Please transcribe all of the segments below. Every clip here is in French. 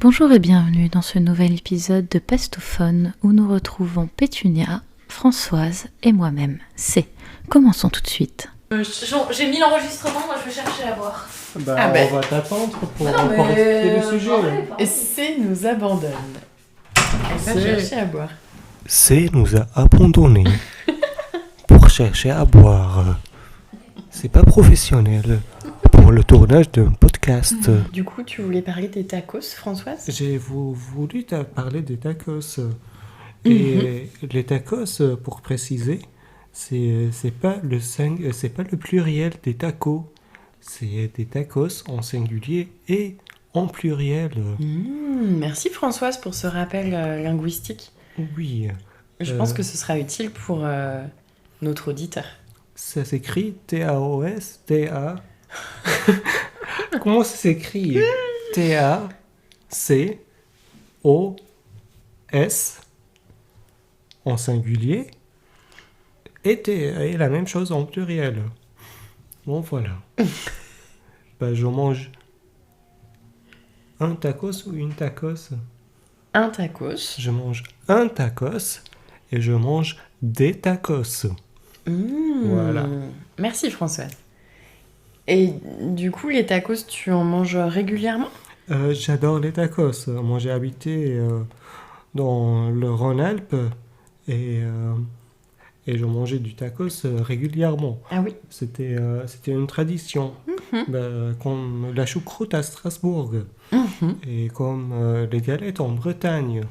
Bonjour et bienvenue dans ce nouvel épisode de Pestophone où nous retrouvons Pétunia, Françoise et moi-même, C. Commençons tout de suite. J'ai mis l'enregistrement, moi je vais chercher à boire. On va t'attendre pour expliquer le sujet. Et C nous abandonne. Elle va chercher à boire. C nous a abandonnés pour chercher à boire. C'est pas professionnel pour le tournage d'un podcast. Du coup, tu voulais parler des tacos, Françoise ? J'ai voulu te parler des tacos. Et les tacos, pour préciser, c'est pas le pluriel des tacos. C'est des tacos en singulier et en pluriel. Merci Françoise pour ce rappel linguistique. Oui. Je pense que ce sera utile pour notre auditeur. Ça s'écrit Taos, T-A... Comment ça s'écrit? T-A-C-O-S en singulier et la même chose en pluriel. Bon, voilà. Je mange un tacos ou une tacos? Un tacos. Je mange un tacos et je mange des tacos. Voilà. Merci Françoise. Et du coup, les tacos, tu en manges régulièrement ? J'adore les tacos. Moi, j'ai habité dans le Rhône-Alpes et je mangeais du tacos régulièrement. Ah oui. C'était une tradition. Comme la choucroute à Strasbourg et comme les galettes en Bretagne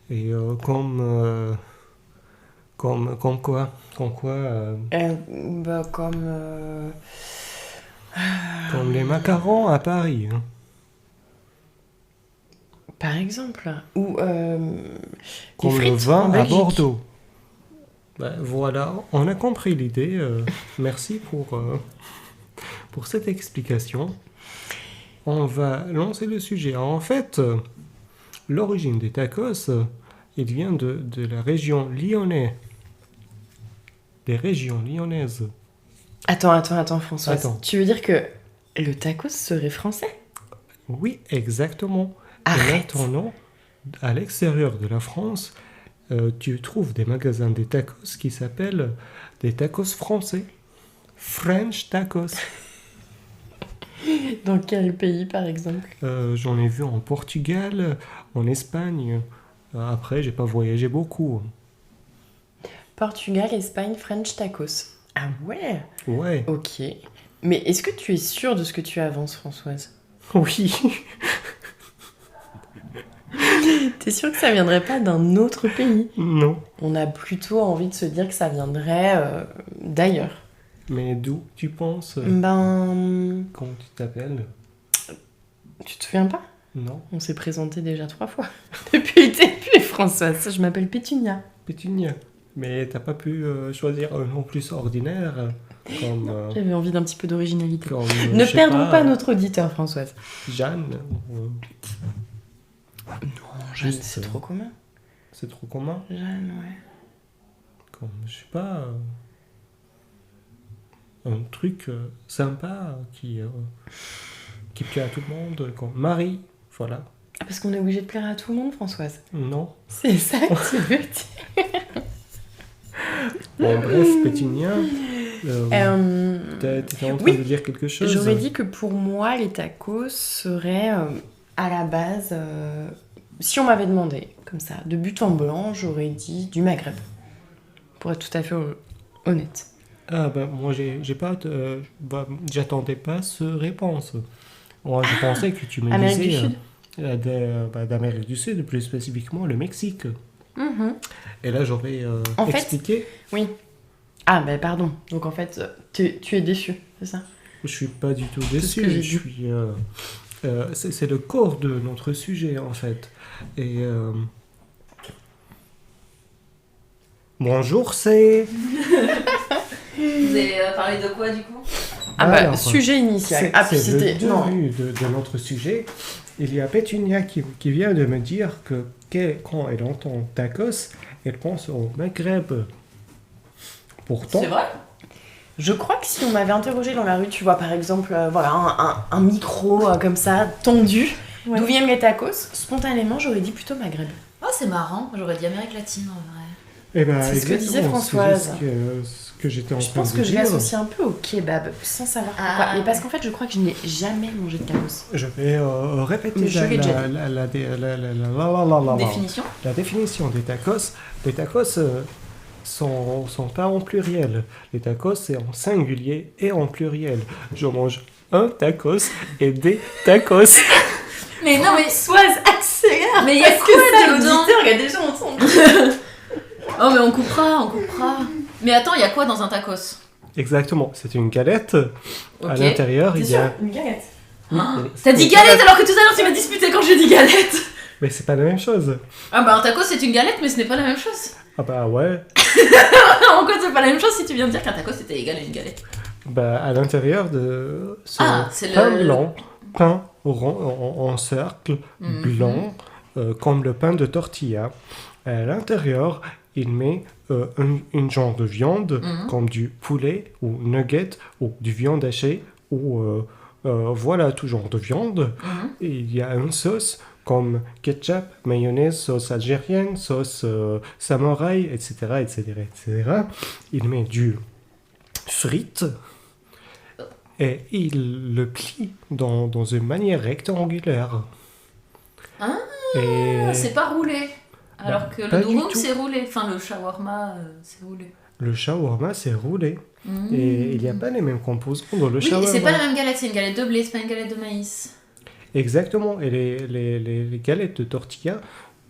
et comme quoi comme les macarons à Paris. Par exemple. Ou comme le vin à Bordeaux. Voilà, on a compris l'idée. Merci pour cette explication. On va lancer le sujet. En fait, l'origine des tacos, il vient de la région lyonnaise. Des régions lyonnaises. Attends, Françoise. Attends. Tu veux dire que le tacos serait français ? Oui, exactement. Arrête. Et maintenant, à l'extérieur de la France, tu trouves des magasins des tacos qui s'appellent des tacos français. French tacos. Dans quel pays, par exemple ? J'en ai vu en Portugal, en Espagne. Après, j'ai pas voyagé beaucoup. Portugal, Espagne, French tacos. Ah ouais ? Ouais. Ok. Mais est-ce que tu es sûre de ce que tu avances, Françoise ? Oui. T'es sûre que ça viendrait pas d'un autre pays ? Non. On a plutôt envie de se dire que ça viendrait d'ailleurs. Mais d'où tu penses Comment tu t'appelles ? Tu te souviens pas ? Non. On s'est présenté déjà 3 fois. Depuis le début, Françoise. Je m'appelle Pétunia. Pétunia. Mais t'as pas pu choisir un nom plus ordinaire comme... J'avais envie d'un petit peu d'originalité. comme Ne perdons pas notre auditeur, Françoise. Jeanne Non, Jeanne, c'est trop commun. C'est trop commun. Jeanne, ouais. Comme, je sais pas... un truc sympa qui plaît à tout le monde, comme Marie, voilà. Ah, parce qu'on est obligé de plaire à tout le monde, Françoise. Non. C'est ça que tu veux dire. Bon, bref, Pétunia, t'étais en train de dire quelque chose. J'aurais dit que pour moi, les tacos seraient à la base, si on m'avait demandé, comme ça, de but en blanc, j'aurais dit du Maghreb. Pour être tout à fait honnête. Ah moi j'attendais pas cette réponse. Moi je pensais que tu me Amérique disais du Sud. d'Amérique du Sud, plus spécifiquement le Mexique. Et là j'aurais expliqué. Oui. Ah pardon. Donc en fait, tu es déçu, c'est ça ? Je suis pas du tout C'est ce que déçu. j'ai dit. C'est le corps de notre sujet en fait. Et bonjour, c'est. Vous avez parlé de quoi du coup ? Sujet initial. C'est c'était... le début de notre sujet. Il y a Pétunia qui vient de me dire que quand elle entend tacos, elle pense au Maghreb. Pourtant, C'est vrai ? Je crois que si on m'avait interrogé dans la rue, tu vois, par exemple, un micro comme ça, tendu, Ouais. D'où viennent les tacos? Spontanément, j'aurais dit plutôt Maghreb. Oh, c'est marrant. J'aurais dit Amérique latine, en vrai. C'est ce que disait Françoise. Ce que j'étais en train de dire. Je pense que je l'associe un peu au kebab, sans savoir pourquoi. Mais parce qu'en fait, je crois que je n'ai jamais mangé de tacos. Je vais répéter la définition. La définition des tacos. Les tacos sont pas en pluriel. Les tacos, c'est en singulier et en pluriel. Je mange un tacos et des tacos. Mais non, mais Françoise, accélère. Mais il y a quoi dedans? Il y a déjà entendu. Oh, mais on coupera. Mais attends, il y a quoi dans un tacos? Exactement, c'est une galette. À l'intérieur, il y a... une galette. T'as dit galette alors que tout à l'heure tu m'as disputé quand j'ai dit galette. Mais c'est pas la même chose. Ah bah un tacos c'est une galette mais ce n'est pas la même chose. Ah bah ouais. En quoi c'est pas la même chose si tu viens de dire qu'un tacos c'était égal à une galette? Bah à l'intérieur de ce c'est pain blanc, pain rond en cercle, blanc, comme le pain de tortilla. À l'intérieur, il met une genre de viande, comme du poulet ou nugget, ou du viande hachée, ou voilà, tout genre de viande. Et il y a une sauce comme ketchup, mayonnaise, sauce algérienne, sauce samouraï, etc., etc., etc. Il met du frites et il le plie dans une manière rectangulaire. Ah, et... c'est pas roulé. Alors que le durum c'est roulé. Enfin, le shawarma c'est roulé. Le shawarma c'est roulé. Et il n'y a pas les mêmes composants dans le shawarma. Oui, c'est pas la même galette, c'est une galette de blé, c'est pas une galette de maïs. Exactement. Et les galettes de tortilla,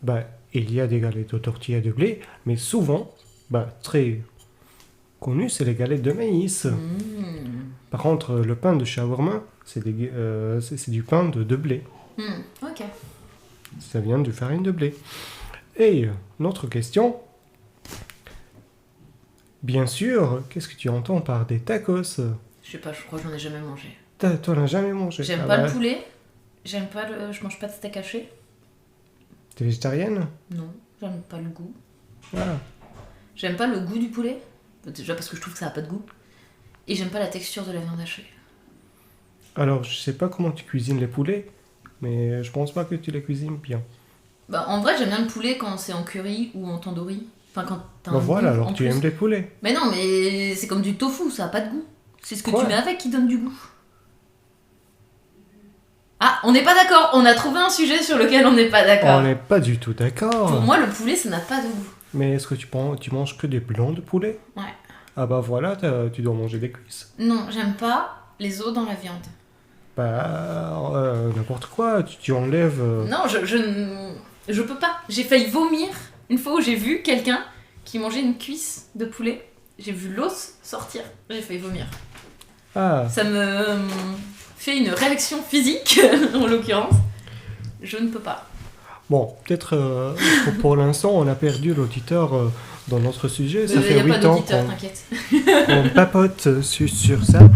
bah, il y a des galettes de tortilla de blé, mais souvent, bah, très connu, c'est les galettes de maïs. Par contre, le pain de shawarma, c'est du pain de blé. Ok. Ça vient de farine de blé. Et notre question, bien sûr, qu'est-ce que tu entends par des tacos? Je sais pas, je crois que j'en ai jamais mangé. Toi, n'as jamais mangé? J'aime pas le poulet, je mange pas de steak haché. T'es végétarienne? Non, j'aime pas le goût. Ah. J'aime pas le goût du poulet, déjà parce que je trouve que ça a pas de goût. Et j'aime pas la texture de la viande hachée. Alors, je sais pas comment tu cuisines les poulets, mais je pense pas que tu les cuisines bien. Bah, en vrai, j'aime bien le poulet quand c'est en curry ou en tandoori. Enfin, quand t'as un voilà, goût, alors tu aimes les poulets. Mais non, mais c'est comme du tofu, ça a pas de goût. C'est ce que tu mets avec qui donne du goût. Ah, on n'est pas d'accord. On a trouvé un sujet sur lequel on n'est pas d'accord. On n'est pas du tout d'accord. Pour moi, le poulet, ça n'a pas de goût. Mais est-ce que tu manges que des blancs de poulet? Ouais. Ah bah voilà, tu dois manger des cuisses. Non, j'aime pas les os dans la viande. Bah, n'importe quoi, tu enlèves... Non, je peux pas. J'ai failli vomir une fois où j'ai vu quelqu'un qui mangeait une cuisse de poulet. J'ai vu l'os sortir. J'ai failli vomir. Ah. Ça me fait une réaction physique, en l'occurrence. Je ne peux pas. Bon, peut-être pour l'instant, on a perdu l'auditeur dans notre sujet. Ça fait 8 ans. Il n'y a pas d'auditeur, t'inquiète. On papote sur ça.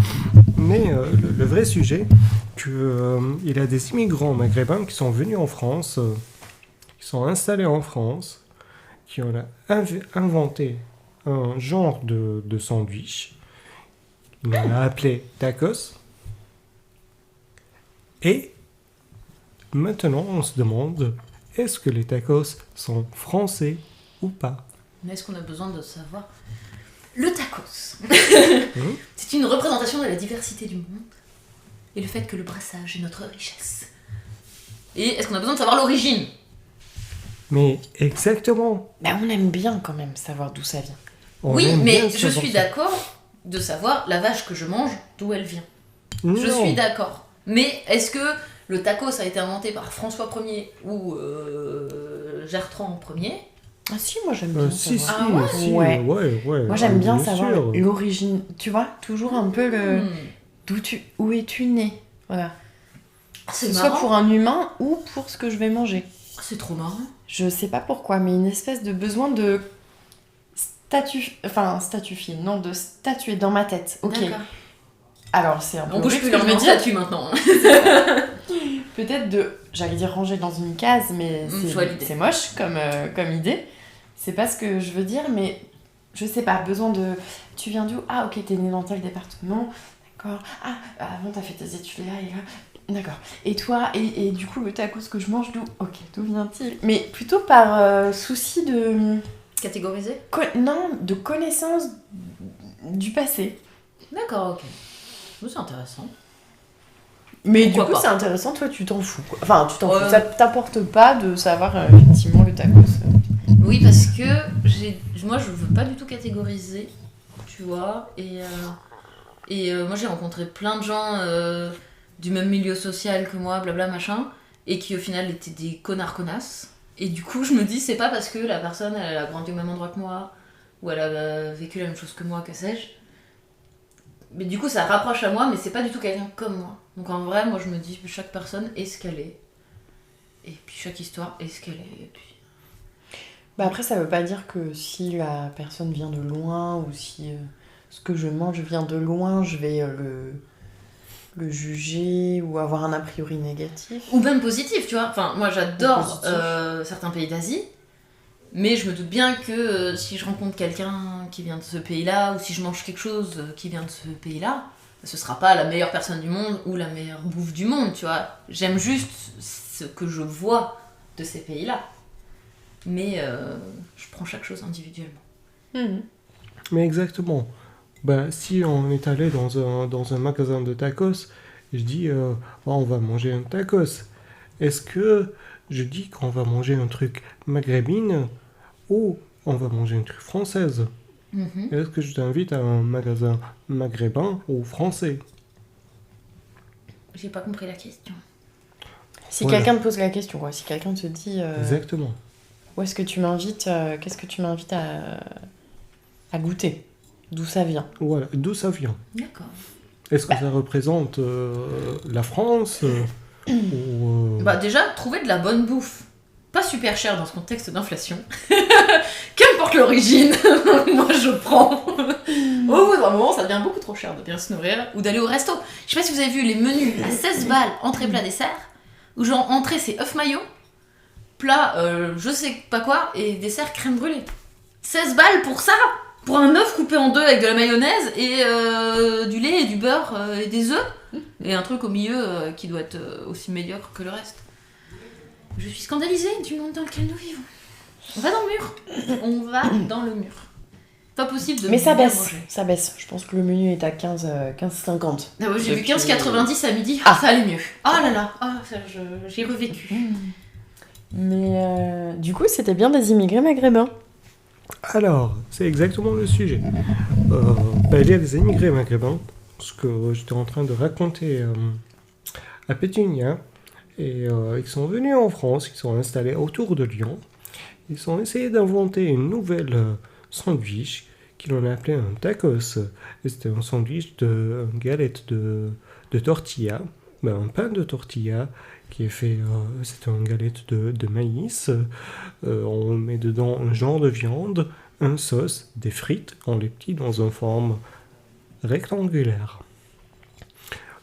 Mais le vrai sujet, il y a des immigrants maghrébins qui sont venus en France, qui sont installés en France, qui ont inventé un genre de sandwich. On l'a appelé tacos. Et maintenant, on se demande, est-ce que les tacos sont français ou pas? Mais est-ce qu'on a besoin de savoir? Le tacos, c'est une représentation de la diversité du monde et le fait que le brassage est notre richesse. Et est-ce qu'on a besoin de savoir l'origine? Mais exactement. Mais on aime bien quand même savoir d'où ça vient. Oui, mais je suis d'accord de savoir la vache que je mange, d'où elle vient. Non. Je suis d'accord. Mais est-ce que le tacos a été inventé par François Ier ou Gertran Ier? Ah si, moi j'aime bien savoir. Ouais. Moi j'aime bien savoir sûr. l'origine. Tu vois, toujours un peu le... Où es-tu né? Voilà. C'est soit pour un humain ou pour ce que je vais manger. C'est trop marrant. Je sais pas pourquoi, mais une espèce de besoin de statuer, non, de statuer dans ma tête. Ok. D'accord. Alors c'est un peu... On bouge plus leur statut maintenant. Peut-être j'allais dire ranger dans une case, mais c'est moche comme idée. C'est pas ce que je veux dire, mais je sais pas, besoin de... Tu viens d'où? Ah ok, t'es né dans tel département, d'accord. Ah, avant t'as fait tes études là et là. D'accord. Et toi, et du coup, le tacos que je mange, d'où vient-il? Mais plutôt par souci de... Catégorisé? Non, de connaissance du passé. D'accord, ok. C'est intéressant. Mais Pourquoi du coup, pas. c'est intéressant, toi, tu t'en fous, quoi. Enfin, tu t'en fous. Ça t'apporte pas de savoir, effectivement, le tacos. Oui, parce que moi, je veux pas du tout catégoriser, tu vois. Et moi, j'ai rencontré plein de gens du même milieu social que moi, blabla, machin, et qui, au final, étaient des connards-connasses. Et du coup, je me dis, c'est pas parce que la personne, elle a grandi au même endroit que moi, ou elle a vécu la même chose que moi, que sais-je. Mais du coup, ça rapproche à moi, mais c'est pas du tout quelqu'un comme moi. Donc en vrai, moi, je me dis, chaque personne est ce qu'elle est. Et puis chaque histoire est ce qu'elle est. Et puis... Bah après, ça veut pas dire que si la personne vient de loin, ou si ce que je mange vient de loin, je vais le juger ou avoir un a priori négatif. Ou même positif, tu vois. Enfin, moi, j'adore Positif. certains pays d'Asie. Mais je me doute bien que si je rencontre quelqu'un qui vient de ce pays-là, ou si je mange quelque chose qui vient de ce pays-là, ce sera pas la meilleure personne du monde ou la meilleure bouffe du monde, tu vois. J'aime juste ce que je vois de ces pays-là. Mais je prends chaque chose individuellement. Mhm. Mais exactement. Ben, si on est allé dans un magasin de tacos, je dis on va manger un tacos. Est-ce que je dis qu'on va manger un truc maghrébin ou on va manger un truc française? Mhm. Est-ce que je t'invite à un magasin maghrébin ou français? J'ai pas compris la question. Si Voilà. quelqu'un te pose la question, quoi. Si quelqu'un te dit Exactement. où est-ce que tu m'invites, qu'est-ce que tu m'invites à goûter? D'où ça vient? Voilà, d'où ça vient? D'accord. Est-ce que ça représente la France ou Bah déjà, trouver de la bonne bouffe. Pas super cher dans ce contexte d'inflation. Qu'importe l'origine, moi je prends. Au bout d'un moment, ça devient beaucoup trop cher de bien se nourrir ou d'aller au resto. Je sais pas si vous avez vu les menus à 16 balles, entrée, plat, dessert, où genre entrée c'est œuf mayo, plat je sais pas quoi, et dessert crème brûlée. 16 balles pour ça? Pour un œuf coupé en deux avec de la mayonnaise et du lait et du beurre et des œufs et un truc au milieu qui doit être aussi médiocre que le reste. Je suis scandalisée du monde dans lequel nous vivons. On va dans le mur. On va dans le mur. Pas possible de Mais ça bien baisse, manger. ça baisse. Je pense que le menu est à 15,50. Ah ouais, j'ai vu Depuis- 15,90 à midi. Ah. Ça allait mieux. Oh là là. Ça, j'ai revécu. Mais du coup, c'était bien des immigrés maghrébins. Alors, c'est exactement le sujet. Ben, il y a des immigrés maghrébins, ce que j'étais en train de raconter à Pétunia. Et ils sont venus en France, ils sont installés autour de Lyon. Ils ont essayé d'inventer une nouvelle sandwich qu'ils ont appelé un tacos. Et c'était un sandwich une galette de tortilla, ben, un pain de tortilla qui est fait, c'est une galette de maïs. On met dedans un genre de viande, une sauce, des frites, on les plie dans une forme rectangulaire.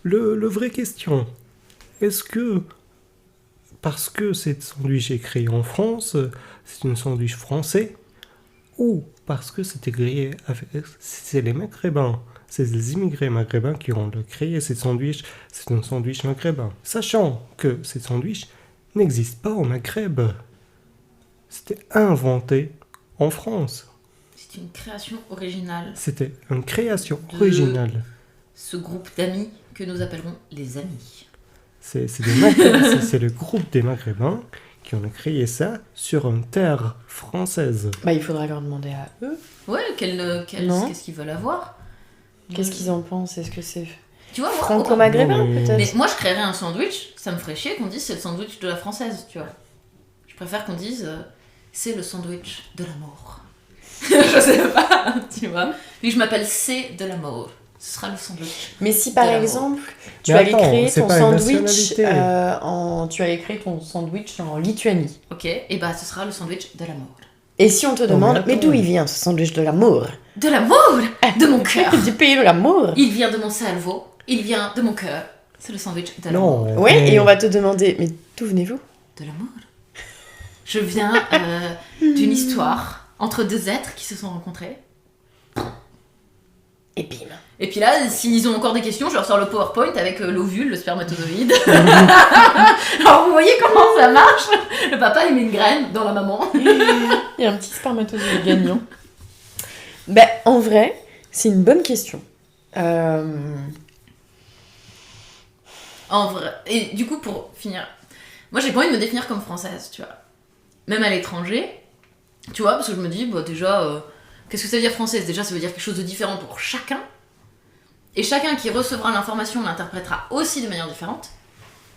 Le vraie question, est-ce que parce que cette sandwich est créé en France, c'est un sandwich français, ou parce que c'était créé c'est les maghrébins, c'est les immigrés maghrébins qui ont créé cette sandwich, c'est un sandwich maghrébin, sachant que cette sandwich n'existe pas au Maghreb. C'était inventé en France. C'est une création originale. C'était une création originale. Ce groupe d'amis que nous appellerons les amis. C'est le groupe des Maghrébins qui ont créé ça sur une terre française. Bah, il faudrait leur demander à eux. Ouais, Non. qu'est-ce qu'ils veulent avoir? Qu'est-ce qu'ils en pensent? Est-ce que c'est Tu vois, moi, franco-maghrébin, Non, mais- peut-être? mais moi je créerais un sandwich, ça me ferait chier qu'on dise c'est le sandwich de la française, tu vois. Je préfère qu'on dise c'est le sandwich de l'amour. Je sais pas, tu vois. Vu que je m'appelle C'est de l'amour, ce sera le sandwich. Mais si par de l'amour. exemple, tu Mais allais attends, créer c'est ton pas une sandwich nationalité. tu allais créer ton sandwich en Lituanie. Ok, et bah ce sera le sandwich de l'amour. Et si on te demande, mais attends. d'où il vient ce sandwich de l'amour? De l'amour? De mon cœur. Du pays de l'amour. Il vient de mon cerveau, il vient de mon cœur. C'est le sandwich de l'amour. Non. Ouais, mais- et on va te demander, mais d'où venez-vous? De l'amour. Je viens d'une histoire entre deux êtres qui se sont rencontrés. Et bim. Et puis là, s'ils ont encore des questions, je leur sors le PowerPoint avec l'ovule, le spermatozoïde. Alors vous voyez comment ça marche. Le papa, il met une graine dans la maman. Il y a un petit spermatozoïde gagnant. Ben, en vrai, c'est une bonne question. En vrai. Et du coup, pour finir, moi j'ai pas envie de me définir comme française, tu vois. Même à l'étranger, tu vois, parce que je me dis, bah déjà, qu'est-ce que ça veut dire française ? Déjà, ça veut dire quelque chose de différent pour chacun. Et chacun qui recevra l'information l'interprétera aussi de manière différente.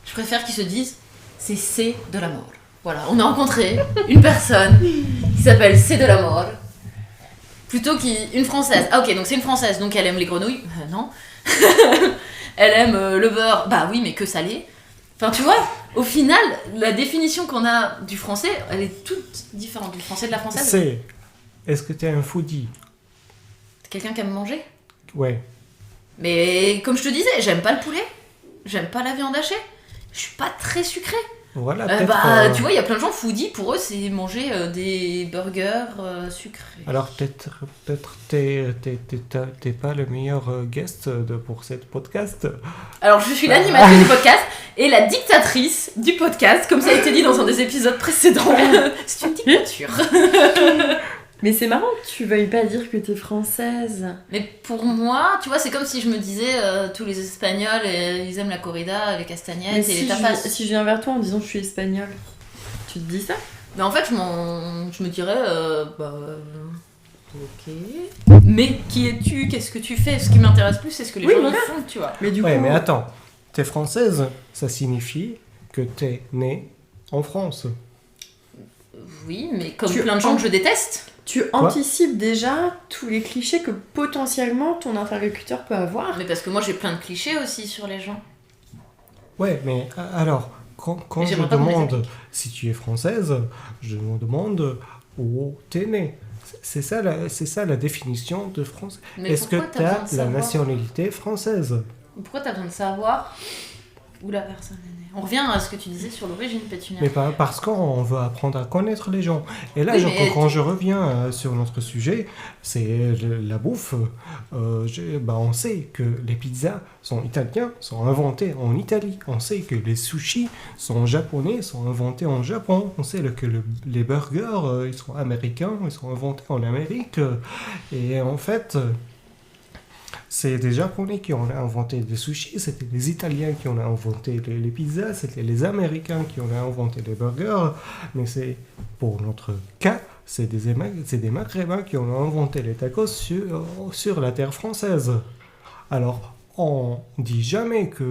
Je préfère qu'ils se disent, c'est de la mort. Voilà, on a rencontré une personne qui s'appelle C'est de la mort. Plutôt qu'une française. Ah ok, donc c'est une française, donc elle aime les grenouilles. Non. Elle aime le beurre. Bah oui, mais que salé. Enfin, tu vois, au final, la définition qu'on a du français, elle est toute différente du français de la française. Est-ce que t'es un foodie ? Quelqu'un qui aime manger ? Ouais. Mais comme je te disais, j'aime pas le poulet. J'aime pas la viande hachée. Je suis pas très sucrée. Voilà, tu vois, il y a plein de gens foodies, pour eux, c'est manger des burgers sucrés. Alors peut-être t'es pas le meilleur guest pour ce podcast. Alors je suis l'animatrice du podcast et la dictatrice du podcast, comme ça a été dit dans un des épisodes précédents. C'est une dictature. Mais c'est marrant que tu veuilles pas dire que t'es française. Mais pour moi, tu vois, c'est comme si je me disais tous les Espagnols, ils aiment la corrida, les castagnettes et les tapas. Si je viens vers toi en disant que je suis espagnole, tu te dis ça ? Mais en fait, je me dirais, ok. Mais qui es-tu ? Qu'est-ce que tu fais ? Ce qui m'intéresse plus, c'est ce que les gens y font, tu vois. Mais du coup... mais attends, t'es française, ça signifie que t'es née en France. Oui, mais comme plein de gens que je déteste. Tu anticipes déjà tous les clichés que potentiellement ton interlocuteur peut avoir. Mais parce que moi j'ai plein de clichés aussi sur les gens. Ouais, mais alors, quand je demande si tu es française, je me demande où t'es née. C'est ça la définition de France. Est-ce que t'as la nationalité française ? Pourquoi t'as besoin de savoir où la personne est née ? On revient à ce que tu disais sur l'origine, Pétunia. Mais parce qu'on veut apprendre à connaître les gens. Et là, quand je reviens sur notre sujet, c'est la bouffe. On sait que les pizzas sont italiennes, sont inventées en Italie. On sait que les sushis sont japonais, sont inventés en Japon. On sait que les burgers, ils sont américains, ils sont inventés en Amérique. Et en fait... c'est des Japonais qui ont inventé les sushis, c'était les Italiens qui ont inventé les pizzas, c'était les Américains qui ont inventé les burgers, mais pour notre cas, c'est des Maghrébins qui ont inventé les tacos sur la terre française. Alors, on dit jamais que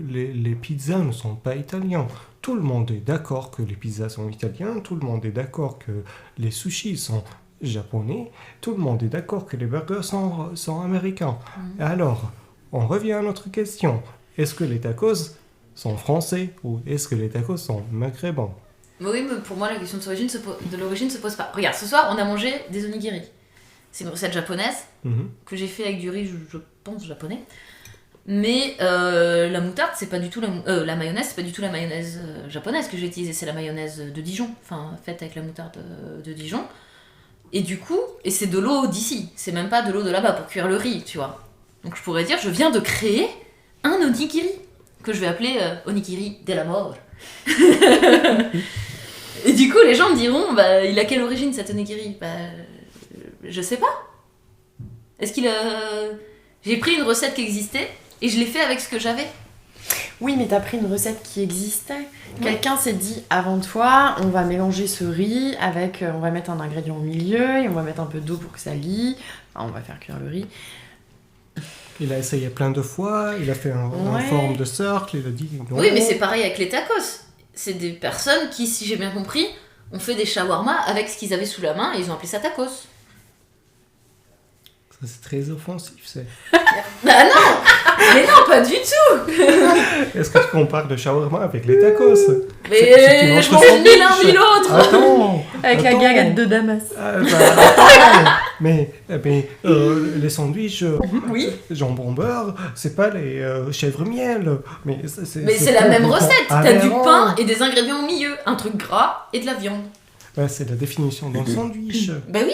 les pizzas ne sont pas italiens. Tout le monde est d'accord que les pizzas sont italiens, tout le monde est d'accord que les sushis sont japonais, tout le monde est d'accord que les burgers sont américains. Alors, on revient à notre question. Est-ce que les tacos sont français ou est-ce que les tacos sont maghrébins ? Oui, mais pour moi, la question de l'origine se pose pas. Regarde, ce soir, on a mangé des onigiri. C'est une recette japonaise que j'ai fait avec du riz, je pense, japonais. Mais la moutarde, c'est pas du tout la mayonnaise, c'est pas du tout la mayonnaise japonaise que j'ai utilisée, c'est la mayonnaise de Dijon, enfin faite avec la moutarde de Dijon. Et du coup, c'est de l'eau d'ici, c'est même pas de l'eau de là-bas pour cuire le riz, tu vois. Donc je pourrais dire, je viens de créer un onigiri, que je vais appeler onigiri della mort. Et du coup, les gens me diront, il a quelle origine cet onigiri ? Je sais pas. Est-ce qu'il a... J'ai pris une recette qui existait, et je l'ai fait avec ce que j'avais. Oui, mais t'as pris une recette qui existait. Quelqu'un s'est dit, avant toi, on va mélanger ce riz avec... on va mettre un ingrédient au milieu, et on va mettre un peu d'eau pour que ça lie. Enfin, on va faire cuire le riz. Il a essayé plein de fois, il a fait en forme de cercle, il a dit... Non. Oui, mais c'est pareil avec les tacos. C'est des personnes qui, si j'ai bien compris, ont fait des shawarma avec ce qu'ils avaient sous la main, et ils ont appelé ça tacos. C'est très offensif, c'est... Bah non! Mais non, pas du tout! Est-ce que tu compares le shawarma avec les tacos? Mais je mange ni l'un ni l'autre! Attends! Avec la galette de Damas. Mais les sandwichs jambon beurre, c'est pas les chèvres miel. Mais c'est la même recette! T'as du pain et des ingrédients au milieu, un truc gras et de la viande. C'est la définition d'un sandwich. Bah oui!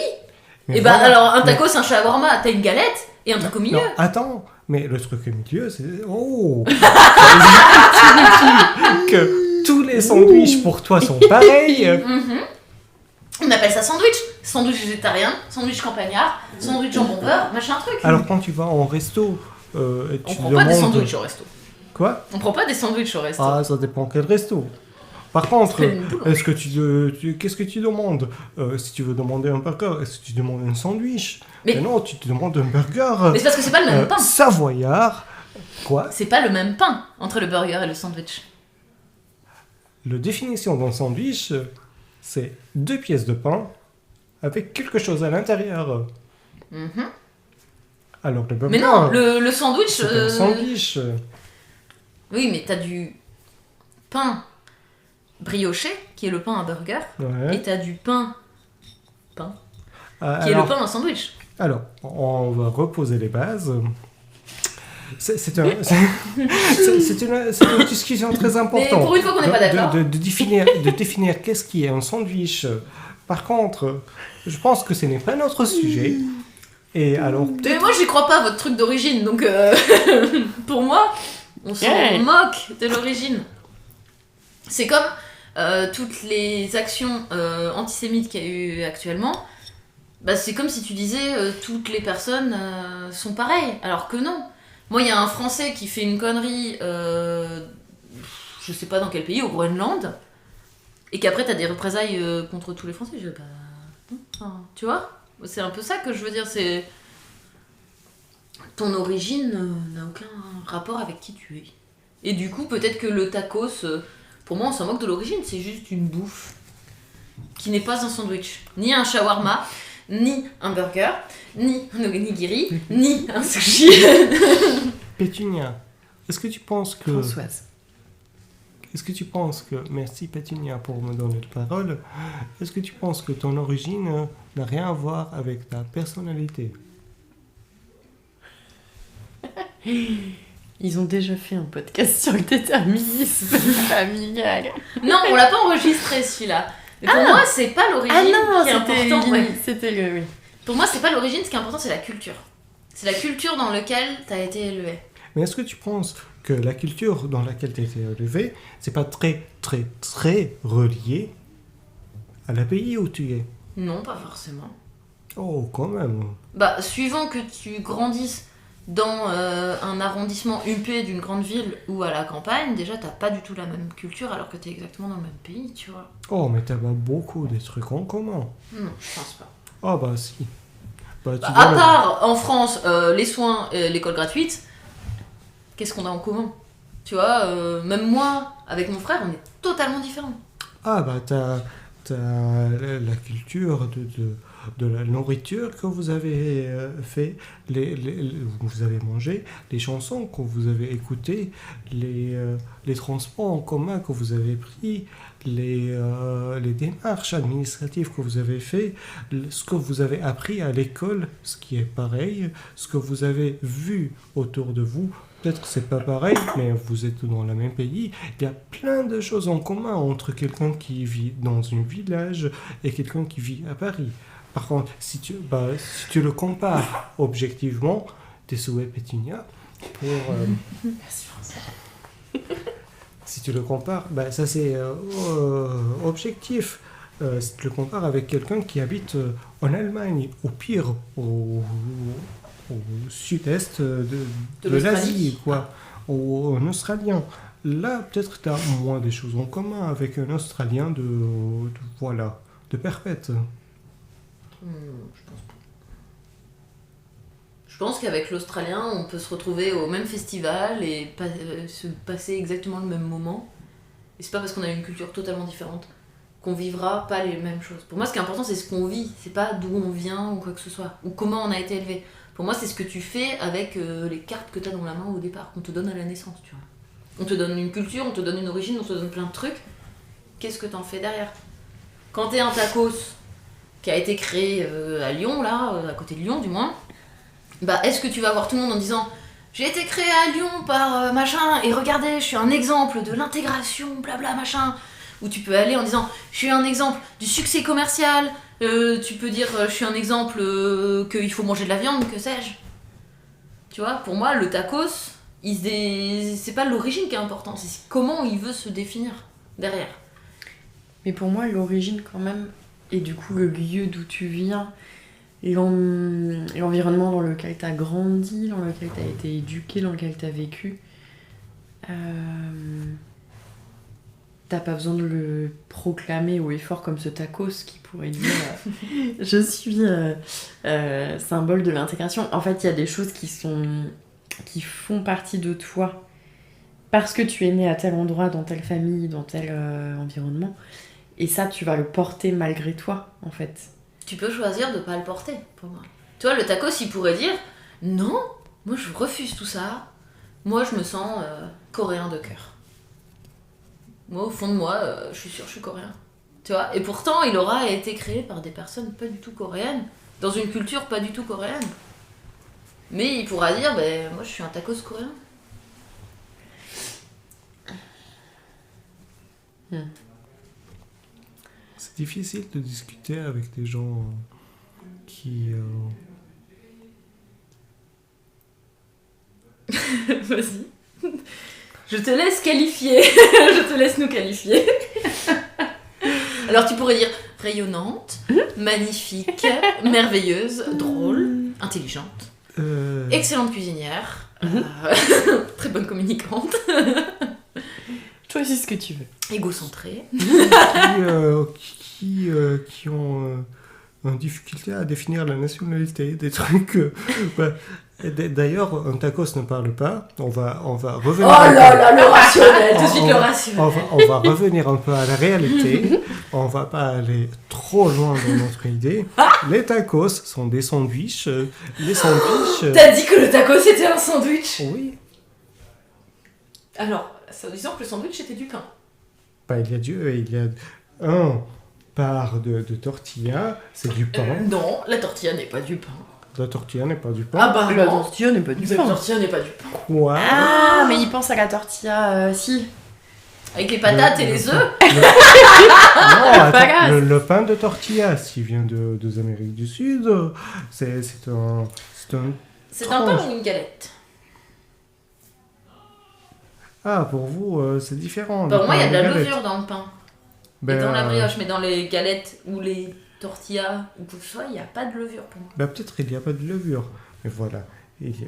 Et bah alors un taco c'est un shawarma, t'as une galette et un truc au milieu. Non, attends, mais le truc au milieu c'est... Oh que tous les sandwichs pour toi sont pareils. On appelle ça sandwich. Sandwich végétarien, sandwich campagnard, sandwich jambon beurre, machin truc. Alors quand tu vas en resto, on prend pas des sandwichs au resto. Quoi ? On prend pas des sandwichs au resto. Ah, ça dépend quel resto. Par contre, est-ce que qu'est-ce que tu demandes ? Si tu veux demander un burger, est-ce que tu demandes un sandwich ? Mais non, tu te demandes un burger. Mais c'est parce que c'est pas le même pain. Savoyard. Quoi ? C'est pas le même pain entre le burger et le sandwich. La définition d'un sandwich, c'est 2 pièces de pain avec quelque chose à l'intérieur. Alors le burger... Mais non, le sandwich... C'est un sandwich. Oui, mais t'as du pain brioché, qui est le pain à burger, et t'as du pain qui est le pain à sandwich. Alors, on va reposer les bases. C'est une discussion très importante. Mais pour une fois qu'on n'est pas d'accord. De définir qu'est-ce qui est un sandwich. Par contre, je pense que ce n'est pas notre sujet. Et alors, mais moi, j'y crois pas à votre truc d'origine, donc pour moi, on s'en moque de l'origine. C'est comme toutes les actions antisémites qu'il y a eu actuellement. Bah, c'est comme si tu disais toutes les personnes sont pareilles, alors que non. Moi, il y a un Français qui fait une connerie, je sais pas dans quel pays, au Groenland, et qu'après t'as des représailles contre tous les Français. Je pas... Enfin, tu vois ? C'est un peu ça que je veux dire, c'est... Ton origine n'a aucun rapport avec qui tu es. Et du coup, peut-être que le tacos, pour moi, on s'en moque de l'origine, c'est juste une bouffe qui n'est pas un sandwich, ni un shawarma, ni un burger, ni un onigiri, ni un sushi. Pétunia, est-ce que tu penses que... Françoise. Est-ce que tu penses que... Merci Pétunia pour me donner la parole. Est-ce que tu penses que ton origine n'a rien à voir avec ta personnalité ? Ils ont déjà fait un podcast sur le déterminisme familial. Non, on l'a pas enregistré celui-là. Mais pour moi, c'est pas l'origine qui est importante. C'était le... Oui. Pour moi, c'est pas l'origine, ce qui est important, c'est la culture. C'est la culture dans laquelle t'as été élevé. Mais est-ce que tu penses que la culture dans laquelle tu as été élevé, c'est pas très, très, très relié à la pays où tu es ? Non, pas forcément. Oh, quand même. Bah, suivant que tu grandisses dans un arrondissement huppé d'une grande ville ou à la campagne, déjà t'as pas du tout la même culture alors que t'es exactement dans le même pays, tu vois. Oh, mais t'as beaucoup des trucs en commun. Non, je pense pas. Oh, bah si. Bah, à part en France, les soins et l'école gratuite, qu'est-ce qu'on a en commun ? Tu vois, même moi, avec mon frère, on est totalement différents. Ah, bah t'as la culture de la nourriture que vous avez fait, vous avez mangé, les chansons que vous avez écoutées, les transports en commun que vous avez pris, les démarches administratives que vous avez fait, ce que vous avez appris à l'école, ce qui est pareil, ce que vous avez vu autour de vous. Peut-être que c'est pas pareil, mais vous êtes dans le même pays. Il y a plein de choses en commun entre quelqu'un qui vit dans un village et quelqu'un qui vit à Paris. Par contre, si tu le compares objectivement, tes souhaits Pétunia, pour... Merci François. Si tu le compares, ça c'est objectif. Si tu le compares avec quelqu'un qui habite en Allemagne, au pire, au sud-est de l'Asie, quoi, ou un Australien. Là, peut-être tu as moins des choses en commun avec un Australien de perpète. Je pense pas. Je pense qu'avec l'Australien, on peut se retrouver au même festival et se passer exactement le même moment. Et c'est pas parce qu'on a une culture totalement différente qu'on vivra pas les mêmes choses. Pour moi, ce qui est important, c'est ce qu'on vit. C'est pas d'où on vient ou quoi que ce soit. Ou comment on a été élevé. Pour moi, c'est ce que tu fais avec les cartes que tu as dans la main au départ, qu'on te donne à la naissance, tu vois. On te donne une culture, on te donne une origine, on te donne plein de trucs. Qu'est-ce que t'en fais derrière ? Quand t'es un tacos qui a été créé à Lyon, là, à côté de Lyon du moins, est-ce que tu vas voir tout le monde en disant « J'ai été créé à Lyon par machin, et regardez, je suis un exemple de l'intégration, blabla, machin » Ou tu peux aller en disant « Je suis un exemple du succès commercial Tu peux dire, je suis un exemple, qu'il faut manger de la viande, que sais-je. Tu vois, pour moi, le tacos, c'est pas l'origine qui est importante, c'est comment il veut se définir derrière. Mais pour moi, l'origine quand même, et du coup le lieu d'où tu viens, l'environnement dans lequel tu as grandi, dans lequel tu as été éduqué, dans lequel tu as vécu, t'as pas besoin de le proclamer haut et fort comme ce tacos qui pourrait dire je suis symbole de l'intégration. En fait, il y a des choses qui font partie de toi parce que tu es né à tel endroit, dans telle famille, dans tel environnement. Et ça, tu vas le porter malgré toi, en fait. Tu peux choisir de pas le porter, pour moi. Tu vois, le tacos, il pourrait dire non, moi je refuse tout ça. Moi, je me sens coréen de cœur. Moi, au fond de moi, je suis sûre que je suis coréen. Tu vois. Et pourtant, il aura été créé par des personnes pas du tout coréennes, dans une culture pas du tout coréenne. Mais il pourra dire, moi je suis un tacos coréen. C'est difficile de discuter avec des gens qui... Vas-y. Je te laisse qualifier. Je te laisse nous qualifier. Alors tu pourrais dire rayonnante, magnifique, merveilleuse, drôle, intelligente, excellente cuisinière, très bonne communicante, Choisis ce que tu veux. égocentrée. qui ont une difficulté à définir la nationalité, des trucs... D'ailleurs, un tacos ne parle pas. On va revenir... Oh là là, le rationnel, tout de suite le rationnel. On va revenir un peu à la réalité. On va pas aller trop loin dans notre idée. Les tacos sont des sandwichs. Les sandwichs... T'as dit que le tacos était un sandwich? Oui. Alors, disons que le sandwich était du pain. Il y a un part de tortilla, c'est du pain. Non, la tortilla n'est pas du pain. La tortilla n'est pas du pain. Ah bah La non. tortilla n'est pas du La pain. tortilla n'est pas du pain. Quoi? Ah, mais il pense à la tortilla, si. Avec les patates et les œufs. Non, attends, Bagasse. le pain de tortilla, s'il vient des Amériques du Sud, c'est un... C'est un pain ou une galette? Ah, pour vous, c'est différent. Pour moi, il y a de la galette. levure dans le pain. Ben, Et dans la brioche, mais dans les galettes ou les tortillas ou quoi que ce soit, il n'y a pas de levure pour moi. peut-être il n'y a pas de levure, mais voilà. Il y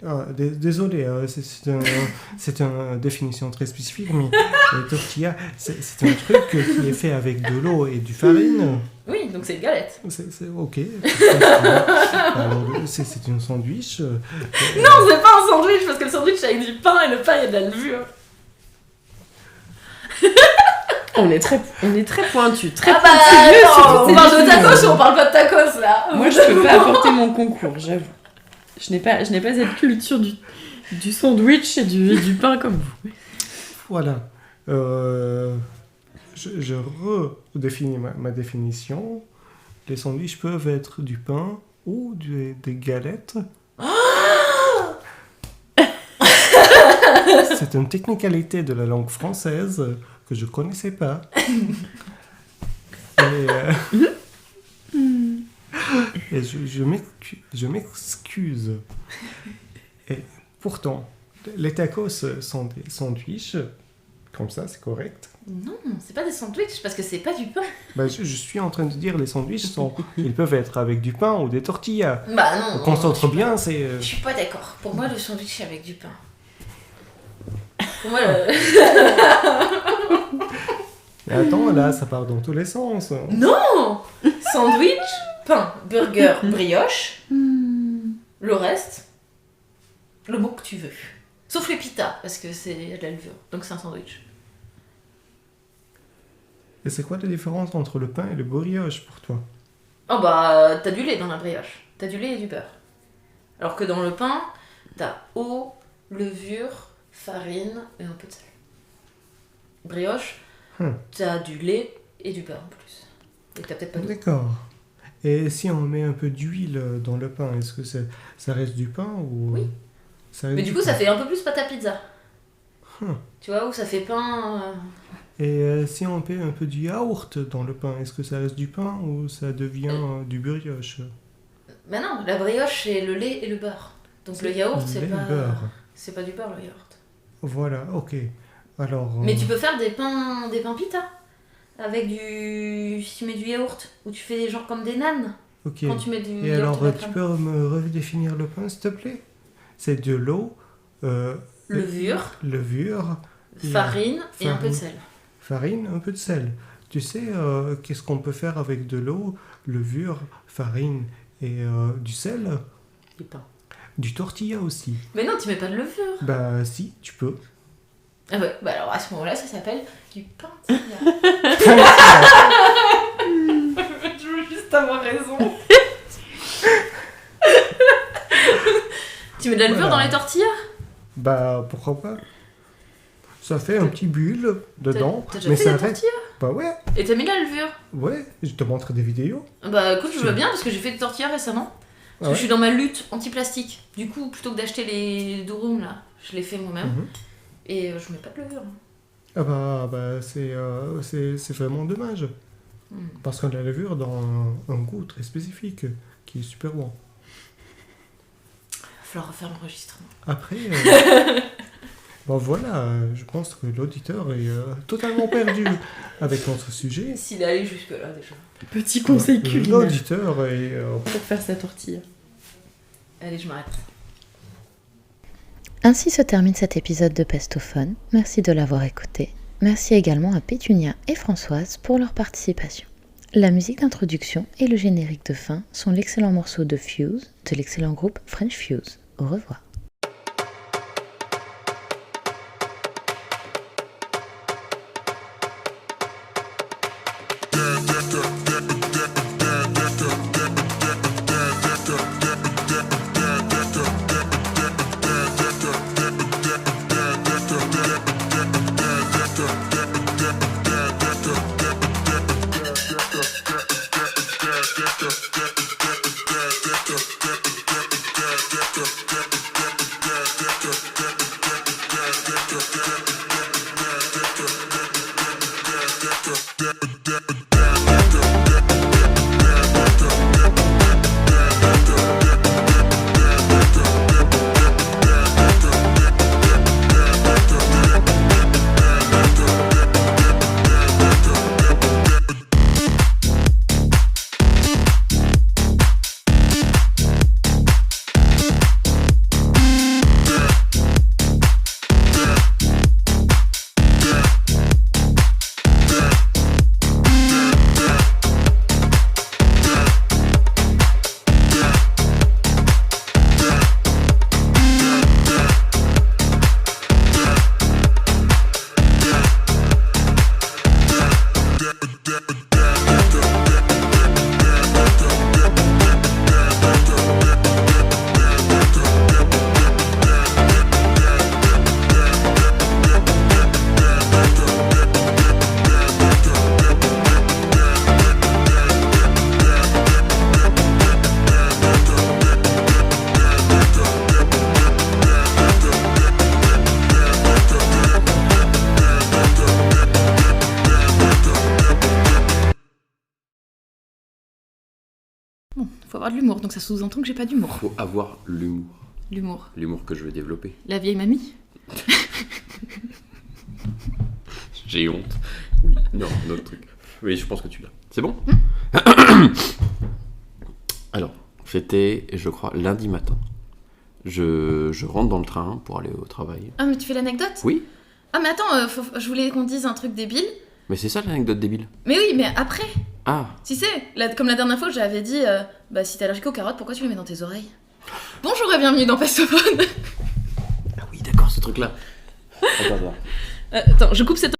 a... désolé, c'est une définition très spécifique, mais les tortillas, c'est un truc qui est fait avec de l'eau et du farine. Oui, donc c'est une galette. C'est ok. Alors, c'est un sandwich. Non, c'est pas un sandwich parce que le sandwich c'est avec du pain et le pain il y a de la levure. On est très pointu, très Ah pointu. bah, on parle de tacos ou on parle pas de tacos là? Moi, je peux pas apporter mon concours, j'avoue. Je n'ai pas cette culture du sandwich et du pain comme vous. Voilà. Je redéfinis ma définition. Les sandwichs peuvent être du pain ou des galettes. C'est une technicalité de la langue française que je connaissais pas. Et je m'excuse. Et pourtant, les tacos sont des sandwichs. Comme ça, c'est correct. Non, c'est pas des sandwichs parce que c'est pas du pain. Je suis en train de dire les sandwichs ils peuvent être avec du pain ou des tortillas. Bah non. On concentre bien, c'est... Je suis pas d'accord. Pour moi, le sandwich c'est avec du pain. Pour moi, Mais attends, là, ça part dans tous les sens. Non. Sandwich, pain, burger, brioche. Le reste, le mot que tu veux. Sauf les pitas, parce que c'est de la levure. Donc c'est un sandwich. Et c'est quoi la différence entre le pain et le brioche pour toi? Oh bah, t'as du lait dans la brioche. T'as du lait et du beurre. Alors que dans le pain, t'as eau, levure, farine et un peu de sel. Brioche, t'as du lait et du beurre en plus. Et t'as peut-être pas d'eau. D'accord. Et si on met un peu d'huile dans le pain, est-ce que ça reste du pain ou... Oui. Ça reste Mais du coup, pain. ça fait un peu plus pâte à pizza. Tu vois, où ça fait pain... Et si on met un peu du yaourt dans le pain, est-ce que ça reste du pain ou ça devient du brioche? Bah non, la brioche c'est le lait et le beurre. Donc le yaourt c'est pas... C'est pas du beurre le yaourt. Voilà, ok. Alors... Mais tu peux faire des pains pita avec si tu mets du yaourt, ou tu fais genre comme des nanes. Ok. Quand tu mets du Et yaourt. alors, tu peux me redéfinir le pain, s'il te plaît? C'est de l'eau, levure, farine et un peu de sel. Farine, un peu de sel. Tu sais, qu'est-ce qu'on peut faire avec de l'eau, levure, farine et du sel? Du pain. Du tortilla aussi. Mais non, tu mets pas de levure. Bah si, tu peux. Ah ouais, bah alors à ce moment-là, ça s'appelle du tortilla. Je veux juste avoir raison. Tu mets de la levure dans les tortillas? Bah pourquoi pas. Ça fait un petit bulle dedans. T'as déjà fait des tortillas? Bah ouais. Et t'as mis de la levure? Ouais, je te montre des vidéos. Bah écoute, je veux bien parce que j'ai fait des tortillas récemment. Parce que je suis dans ma lutte anti-plastique. Du coup, plutôt que d'acheter les durum là, je les fais moi-même. Et je mets pas de levure. Ah bah c'est vraiment dommage. Parce que la levure dans un goût très spécifique qui est super bon. Il va falloir refaire l'enregistrement. Après, bon voilà, je pense que l'auditeur est totalement perdu avec notre sujet. S'il est allé jusque-là déjà. Petit conseil culinaire. L'auditeur est... pour faire sa tortilla. Allez, je m'arrête. Ainsi se termine cet épisode de Pestophone. Merci de l'avoir écouté. Merci également à Pétunia et Françoise pour leur participation. La musique d'introduction et le générique de fin sont l'excellent morceau de Fuse de l'excellent groupe French Fuse. Au revoir. Faut avoir de l'humour, donc ça sous-entend que j'ai pas d'humour. Faut avoir l'humour. L'humour. L'humour que je veux développer. La vieille mamie. J'ai honte. Oui, non, notre truc. Oui, je pense que tu l'as. C'est bon? Alors, c'était, je crois, lundi matin. Je rentre dans le train pour aller au travail. Ah, mais tu fais l'anecdote? Oui. Ah, mais attends, je voulais qu'on dise un truc débile. Mais c'est ça l'anecdote débile. Mais oui, mais après. Ah. Tu sais, comme la dernière fois, j'avais dit, bah si t'es allergique aux carottes, pourquoi tu les mets dans tes oreilles? Bonjour et bienvenue dans Pestophone. Ah oui, d'accord, ce truc-là. Attends, attends, je coupe cette